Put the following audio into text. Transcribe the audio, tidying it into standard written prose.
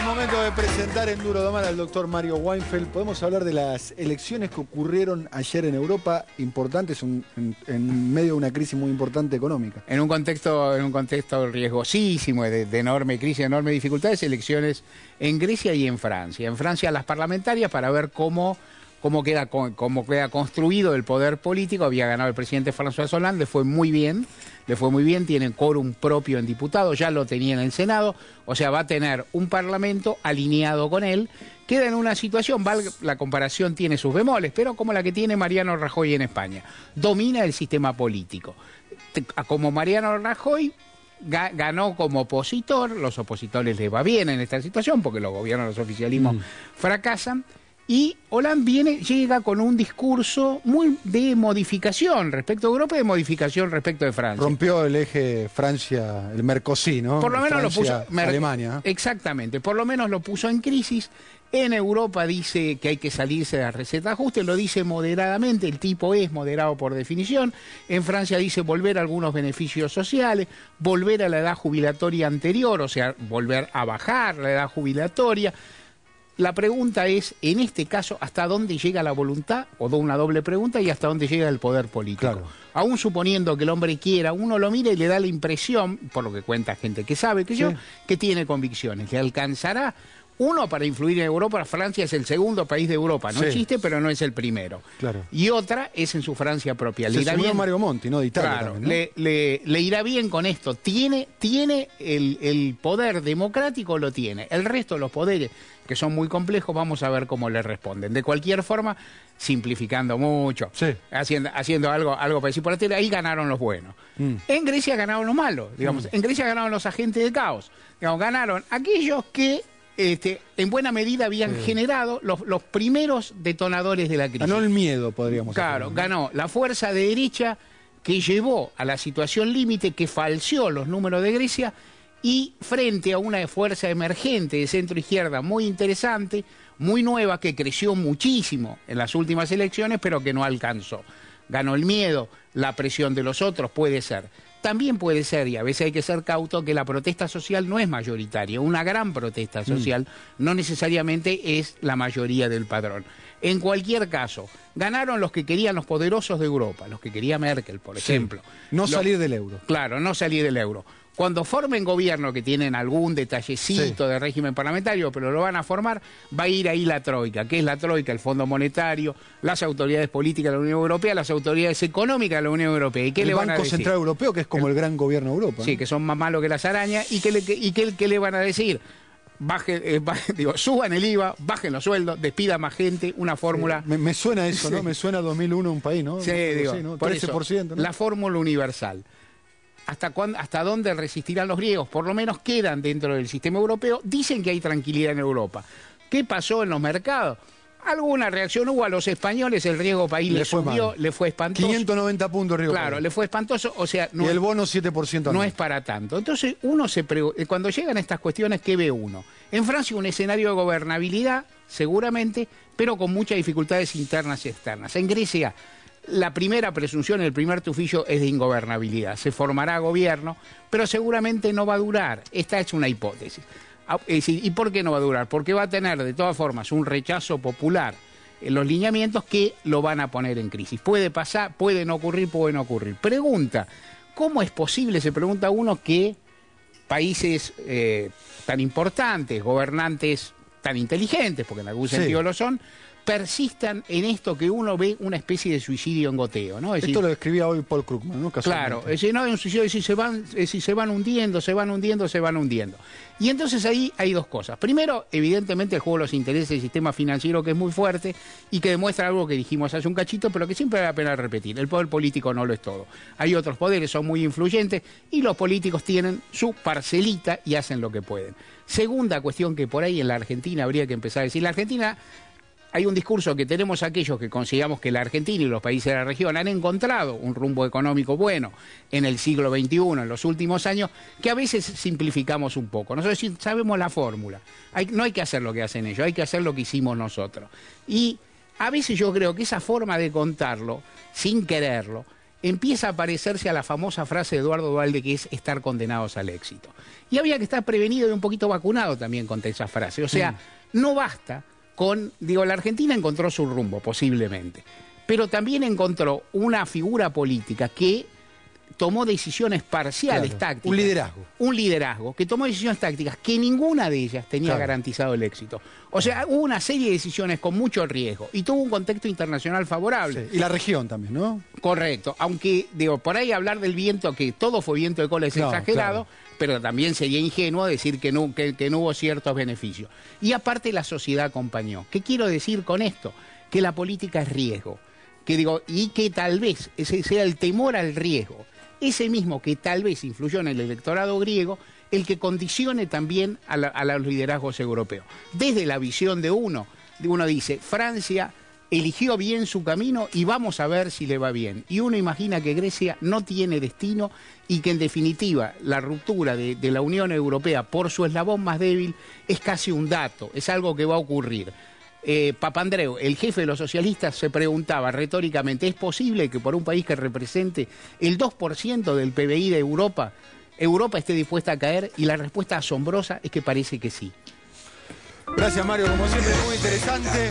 Es momento de presentar en Duro de Mar al doctor Mario Weinfeld. Podemos hablar de las elecciones que ocurrieron ayer en Europa, importantes en medio de una crisis muy importante económica. En un contexto riesgosísimo, de enorme crisis, de enormes dificultades, elecciones en Grecia y en Francia. En Francia las parlamentarias para ver cómo queda construido el poder político. Había ganado el presidente François Hollande, le fue muy bien, tienen quórum propio en diputados, ya lo tenía en el Senado, o sea, va a tener un parlamento alineado con él. Queda en una situación, la comparación tiene sus bemoles, pero como la que tiene Mariano Rajoy en España. Domina el sistema político. Como Mariano Rajoy ganó como opositor, los opositores les va bien en esta situación, porque los gobiernos, los oficialismos fracasan. Y Hollande llega con un discurso muy de modificación respecto a Europa y de modificación respecto de Francia. Rompió el eje Francia, el Mercosur, ¿no? Por lo menos Francia, lo puso Alemania. Exactamente, por lo menos lo puso en crisis. En Europa dice que hay que salirse de la receta de ajuste, lo dice moderadamente, el tipo es moderado por definición. En Francia dice volver a algunos beneficios sociales, volver a la edad jubilatoria anterior, o sea, volver a bajar la edad jubilatoria. La pregunta es, en este caso, ¿hasta dónde llega la voluntad? O una doble pregunta, y ¿hasta dónde llega el poder político? Claro. Aún suponiendo que el hombre quiera, uno lo mira y le da la impresión, por lo que cuenta gente que sabe que tiene convicciones. ¿Le alcanzará? Uno, para influir en Europa, Francia es el segundo país de Europa, no existe, pero no es el primero. Claro. Y otra es en su Francia propia. Se subió Mario Monti, ¿no? De Italia. Claro, también, ¿no? le irá bien con esto. Tiene el poder democrático, lo tiene. El resto de los poderes, que son muy complejos, vamos a ver cómo le responden. De cualquier forma, simplificando mucho, haciendo algo para decir por la tele, ahí ganaron los buenos. En Grecia ganaron los malos, digamos. En Grecia ganaron los agentes de caos. Digamos, ganaron aquellos que en buena medida habían generado los primeros detonadores de la crisis. Ganó el miedo, podríamos decir. Claro, ganó la fuerza de derecha que llevó a la situación límite, que falseó los números de Grecia, y frente a una fuerza emergente de centro-izquierda muy interesante, muy nueva, que creció muchísimo en las últimas elecciones, pero que no alcanzó. Ganó el miedo, la presión de los otros, puede ser. También puede ser, y a veces hay que ser cauto, que la protesta social no es mayoritaria. Una gran protesta social no necesariamente es la mayoría del padrón. En cualquier caso, ganaron los que querían los poderosos de Europa, los que quería Merkel, por ejemplo. No salir del euro. Claro, no salir del euro. Cuando formen gobierno, que tienen algún detallecito de régimen parlamentario, pero lo van a formar, va a ir ahí la Troika. ¿Qué es la Troika? El Fondo Monetario, las autoridades políticas de la Unión Europea, las autoridades económicas de la Unión Europea. ¿Y qué le van a decir? El Banco Central Europeo, que es como el gran gobierno de Europa. Sí, que son más malos que las arañas. ¿Y qué le van a decir? Suban el IVA, bajen los sueldos, despidan más gente, una fórmula... Me suena eso, ¿no? Me suena 2001 un país, ¿no? Sí, digo, ¿no? por 13%, eso, ¿no? La fórmula universal. ¿Hasta dónde resistirán los griegos? Por lo menos quedan dentro del sistema europeo. Dicen que hay tranquilidad en Europa. ¿Qué pasó en los mercados? Alguna reacción hubo a los españoles, el riesgo país le subió, le fue espantoso. 590 puntos riesgo país. Claro, le fue espantoso, o sea... No, y el bono 7%. No es para tanto. Entonces uno cuando llegan estas cuestiones, ¿qué ve uno? En Francia un escenario de gobernabilidad, seguramente, pero con muchas dificultades internas y externas. En Grecia, la primera presunción, el primer tufillo es de ingobernabilidad. Se formará gobierno, pero seguramente no va a durar. Esta es una hipótesis. ¿Y por qué no va a durar? Porque va a tener, de todas formas, un rechazo popular en los lineamientos que lo van a poner en crisis. Puede pasar, puede no ocurrir, puede no ocurrir. Pregunta, ¿cómo es posible, se pregunta uno, que países tan importantes, gobernantes tan inteligentes, porque en algún sentido lo son, persistan en esto que uno ve una especie de suicidio en goteo, ¿no? Es decir, esto lo describía hoy Paul Krugman, ¿no? Claro, es decir, no es un suicidio, es decir, se van hundiendo. Y entonces ahí hay dos cosas. Primero, evidentemente, el juego de los intereses del sistema financiero, que es muy fuerte y que demuestra algo que dijimos hace un cachito, pero que siempre vale la pena repetir. El poder político no lo es todo. Hay otros poderes, son muy influyentes, y los políticos tienen su parcelita y hacen lo que pueden. Segunda cuestión que por ahí en la Argentina habría que empezar a decir. La Argentina... Hay un discurso que tenemos aquellos que consideramos que la Argentina y los países de la región han encontrado un rumbo económico bueno en el siglo XXI, en los últimos años, que a veces simplificamos un poco. Nosotros sabemos la fórmula. No hay que hacer lo que hacen ellos, hay que hacer lo que hicimos nosotros. Y a veces yo creo que esa forma de contarlo, sin quererlo, empieza a parecerse a la famosa frase de Eduardo Duhalde, que es estar condenados al éxito. Y había que estar prevenido y un poquito vacunado también contra esa frase. O sea, no basta con, digo, la Argentina encontró su rumbo, posiblemente, pero también encontró una figura política que tomó decisiones parciales, tácticas. Un liderazgo. Un liderazgo que tomó decisiones tácticas que ninguna de ellas tenía garantizado el éxito. O sea, hubo una serie de decisiones con mucho riesgo y tuvo un contexto internacional favorable. Sí. Y la región también, ¿no? Correcto. Aunque, digo, por ahí hablar del viento, que todo fue viento de cola, es exagerado, pero también sería ingenuo decir que no hubo ciertos beneficios. Y aparte la sociedad acompañó. ¿Qué quiero decir con esto? Que la política es riesgo. Que digo, y que tal vez ese sea el temor al riesgo, ese mismo que tal vez influyó en el electorado griego, el que condicione también a los liderazgos europeos. Desde la visión de uno dice, Francia eligió bien su camino y vamos a ver si le va bien. Y uno imagina que Grecia no tiene destino y que en definitiva la ruptura de la Unión Europea por su eslabón más débil es casi un dato, es algo que va a ocurrir. Papandreou, el jefe de los socialistas, se preguntaba retóricamente, ¿es posible que por un país que represente el 2% del PBI de Europa esté dispuesta a caer? Y la respuesta asombrosa es que parece que sí. Gracias, Mario, como siempre, muy interesante.